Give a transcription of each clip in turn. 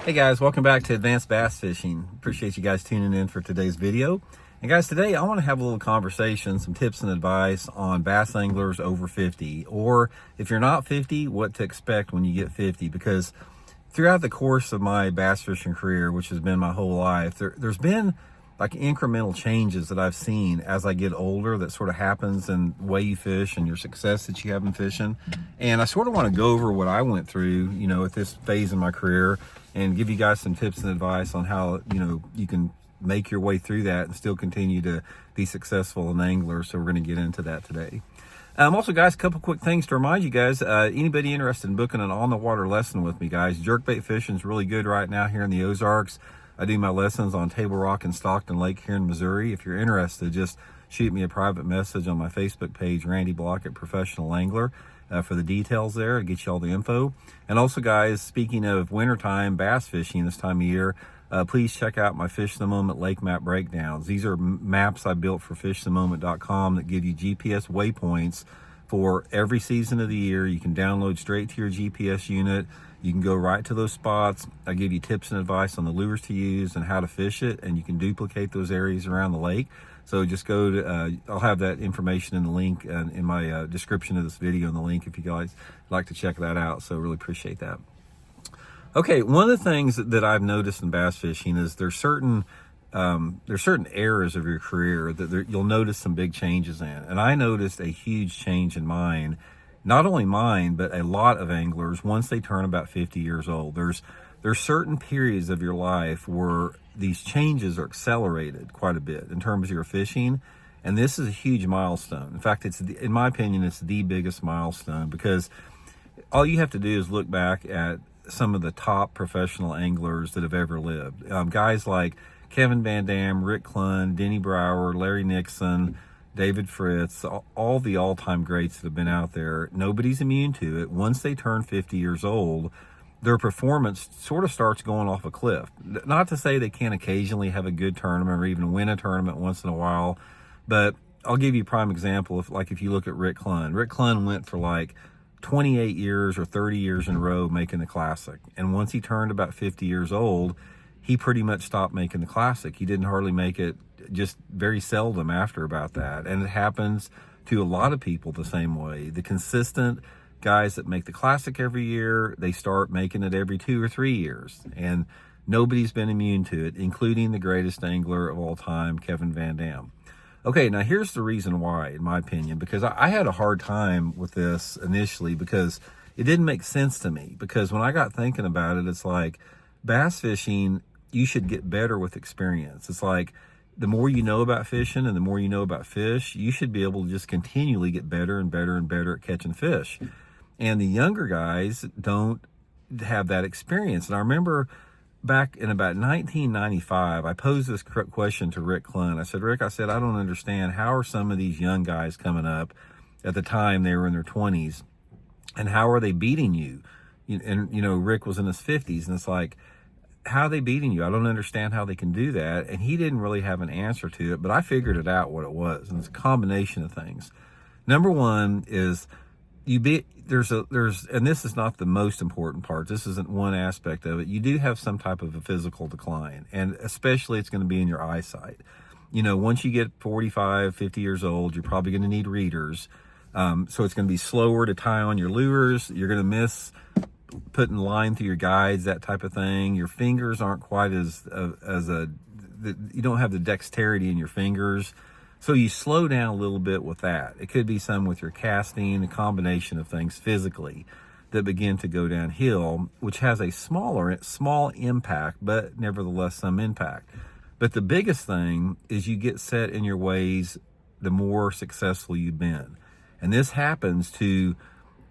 Hey guys, welcome back to Advanced Bass Fishing. Appreciate you guys tuning in for today's video. And guys, today I want to have a little conversation, some tips and advice on bass anglers over 50, or if you're not 50, what to expect when you get 50. Because throughout the course of my bass fishing career, which has been my whole life, there's been like incremental changes that I've seen as I get older that sort of happens in the way you fish and your success that you have in fishing. And I sort of want to go over what I went through, at this phase in my career and give you guys some tips and advice on how, you can make your way through that and still continue to be successful in angler. So we're going to get into that today. Also, guys, a couple quick things to remind you guys. Anybody interested in booking an on-the-water lesson with me, guys? Jerkbait fishing is really good right now here in the Ozarks. I do my lessons on Table Rock and Stockton Lake here in Missouri. If you're interested, just shoot me a private message on my Facebook page, Randy Blaukat Professional Angler, for the details there and get you all the info. And also, guys, speaking of wintertime bass fishing this time of year, please check out my Fish the Moment lake map breakdowns. These are maps I built for fishthemoment.com that give you GPS waypoints for every season of the year. You can download straight to your GPS unit. You can go right to those spots. I give you tips and advice on the lures to use and how to fish it, and you can duplicate those areas around the lake. So just go to, I'll have that information in the link in my description of this video in the link if you guys like to check that out. So really appreciate that. Okay, one of the things that I've noticed in bass fishing is there's certain areas of your career that you'll notice some big changes in. And I noticed a huge change in mine. Not only mine, but a lot of anglers, once they turn about 50 years old, there's certain periods of your life where these changes are accelerated quite a bit in terms of your fishing. And this is a huge milestone. In fact, in my opinion, it's the biggest milestone, because all you have to do is look back at some of the top professional anglers that have ever lived. Guys like Kevin Van Dam, Rick Clunn, Denny Brower, Larry Nixon, David Fritz, all the all-time greats that have been out there. Nobody's immune to it. Once they turn 50 years old, their performance sort of starts going off a cliff. Not to say they can't occasionally have a good tournament or even win a tournament once in a while, but I'll give you a prime example. If you look at Rick Clunn. Rick Clunn went for like 28 years or 30 years in a row making the Classic. And once he turned about 50 years old, he pretty much stopped making the Classic. He didn't hardly make it, just very seldom after about that. And it happens to a lot of people the same way. The consistent guys that make the Classic every year, they start making it every 2 or 3 years. And nobody's been immune to it, including the greatest angler of all time, Kevin Van Dam. Okay, now here's the reason why, in my opinion, because I had a hard time with this initially because it didn't make sense to me. Because when I got thinking about it, it's like bass fishing, you should get better with experience. It's like the more you know about fishing and the more you know about fish, you should be able to just continually get better and better and better at catching fish. And the younger guys don't have that experience. And I remember back in about 1995, I posed this question to Rick Clunn. I said, Rick, I don't understand, how are some of these young guys coming up? At the time, they were in their 20s. And how are they beating you? And, Rick was in his 50s. And it's like, how are they beating you? I don't understand how they can do that. And he didn't really have an answer to it, but I figured it out what it was. And it's a combination of things. Number one is and this is not the most important part. This isn't one aspect of it. You do have some type of a physical decline, and especially it's going to be in your eyesight. Once you get 45, 50 years old, you're probably going to need readers. So it's going to be slower to tie on your lures. You're going to miss putting line through your guides, that type of thing. Your fingers aren't quite you don't have the dexterity in your fingers. So you slow down a little bit with that. It could be some with your casting, a combination of things physically that begin to go downhill, which has a small impact, but nevertheless some impact. But the biggest thing is you get set in your ways the more successful you've been. And this happens to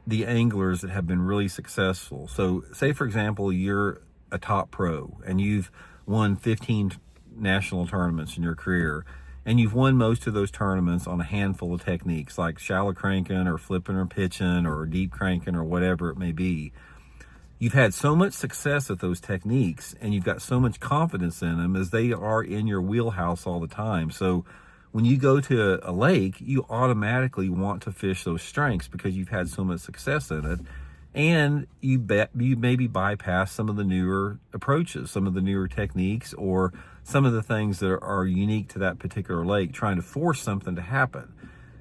the anglers that have been really successful. So say, for example, you're a top pro and you've won 15 national tournaments in your career. And you've won most of those tournaments on a handful of techniques like shallow cranking or flipping or pitching or deep cranking or whatever it may be. You've had so much success at those techniques and you've got so much confidence in them as they are in your wheelhouse all the time. So when you go to a lake, you automatically want to fish those strengths because you've had so much success in it. And you maybe bypass some of the newer approaches, some of the newer techniques, or some of the things that are unique to that particular lake, trying to force something to happen.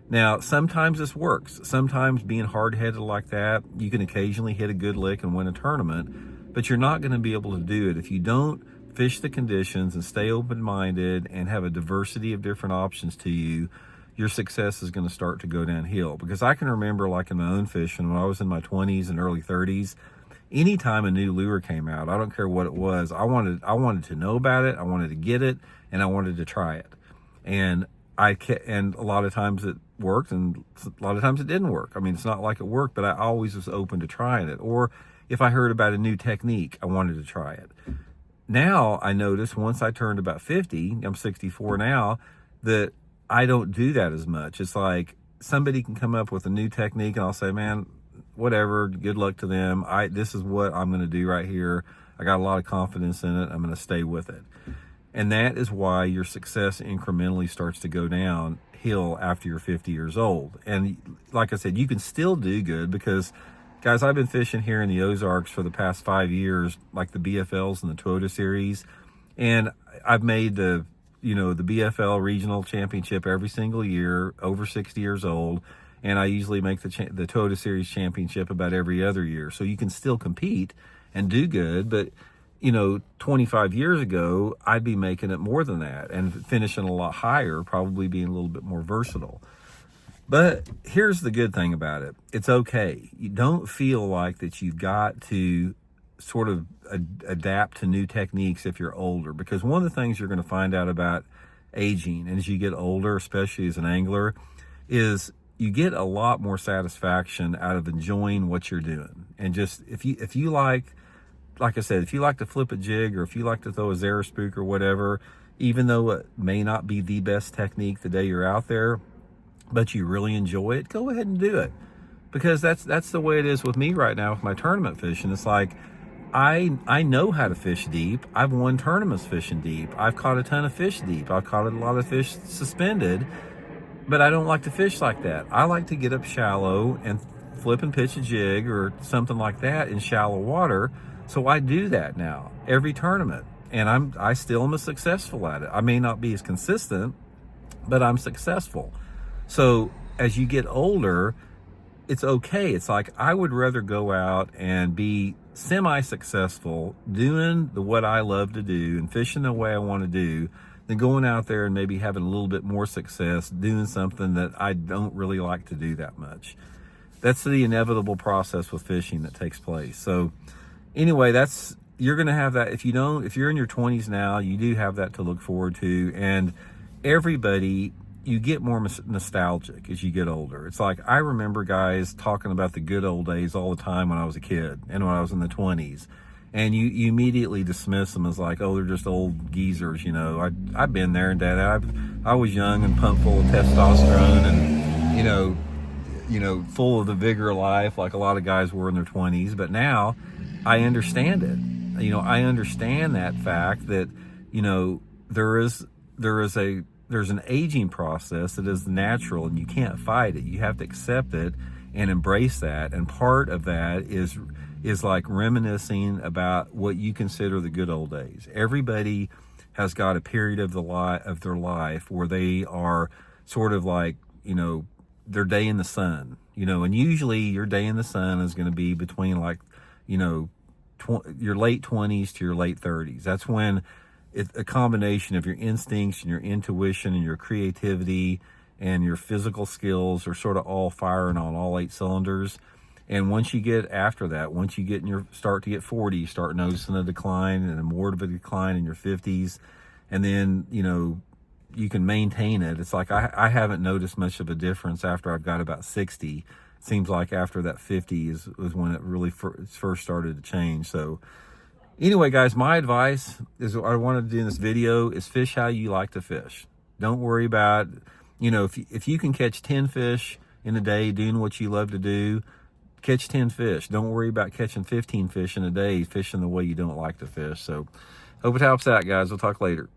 Now, sometimes this works. Sometimes being hard-headed like that, you can occasionally hit a good lick and win a tournament, but you're not going to be able to do it if you don't fish the conditions and stay open-minded and have a diversity of different options to you. Your success is going to start to go downhill. Because I can remember, like in my own fishing, when I was in my 20s and early 30s, anytime a new lure came out, I don't care what it was, I wanted to know about it, I wanted to get it, and I wanted to try it. And a lot of times it worked, and a lot of times it didn't work. I mean, it's not like it worked, but I always was open to trying it. Or if I heard about a new technique, I wanted to try it. Now I notice, once I turned about 50, I'm 64 now, that I don't do that as much. It's like somebody can come up with a new technique and I'll say, man, whatever, good luck to them. This is what I'm going to do right here. I got a lot of confidence in it. I'm going to stay with it. And that is why your success incrementally starts to go downhill after you're 50 years old. And like I said, you can still do good, because guys, I've been fishing here in the Ozarks for the past 5 years, like the BFLs and the Toyota Series. And I've made the BFL Regional Championship every single year, over 60 years old. And I usually make the Toyota Series Championship about every other year. So you can still compete and do good. But, 25 years ago, I'd be making it more than that and finishing a lot higher, probably being a little bit more versatile. But here's the good thing about it. It's okay. You don't feel like that you've got to sort of adapt to new techniques if you're older, because one of the things you're going to find out about aging, and as you get older, especially as an angler, is you get a lot more satisfaction out of enjoying what you're doing. And just if you like I said, if you like to flip a jig, or if you like to throw a Zara spook or whatever, even though it may not be the best technique the day you're out there, but you really enjoy it, go ahead and do it. Because that's the way it is with me right now with my tournament fishing. It's like, I know how to fish deep. I've won tournaments fishing deep. I've caught a ton of fish deep. I've caught a lot of fish suspended, but I don't like to fish like that. I like to get up shallow and flip and pitch a jig or something like that in shallow water. So I do that now every tournament, and I still am successful at it. I may not be as consistent, but I'm successful. So as you get older, it's okay. It's like, I would rather go out and be semi-successful doing what I love to do and fishing the way I want to do, than going out there and maybe having a little bit more success doing something that I don't really like to do that much. That's the inevitable process with fishing that takes place. So anyway, you're going to have that. If you're in your 20s now, you do have that to look forward to. And everybody, you get more nostalgic as you get older. It's like, I remember guys talking about the good old days all the time when I was a kid and when I was in the 20s. And you immediately dismiss them as like, oh, they're just old geezers, I've been there, and Dad, I was young and pumped full of testosterone and, full of the vigor of life, like a lot of guys were in their 20s. But now I understand it. I understand that fact that, there's an aging process that is natural, and you can't fight it. You have to accept it and embrace that. And part of that is like reminiscing about what you consider the good old days. Everybody has got a period of their life where they are sort of like, their day in the sun, and usually your day in the sun is going to be between like, your late 20s to your late 30s. That's when it's a combination of your instincts and your intuition and your creativity and your physical skills are sort of all firing on all 8 cylinders. And once you get after that, once you get start to get 40, you start noticing a decline, and more of a decline in your 50s. And then, you can maintain it. It's like, I haven't noticed much of a difference after I've got about 60. It seems like after that 50 is when it really first started to change. So anyway, guys, my advice is, what I wanted to do in this video is fish how you like to fish. Don't worry about, if you can catch 10 fish in a day doing what you love to do, catch 10 fish. Don't worry about catching 15 fish in a day fishing the way you don't like to fish. So hope it helps out, guys. We'll talk later.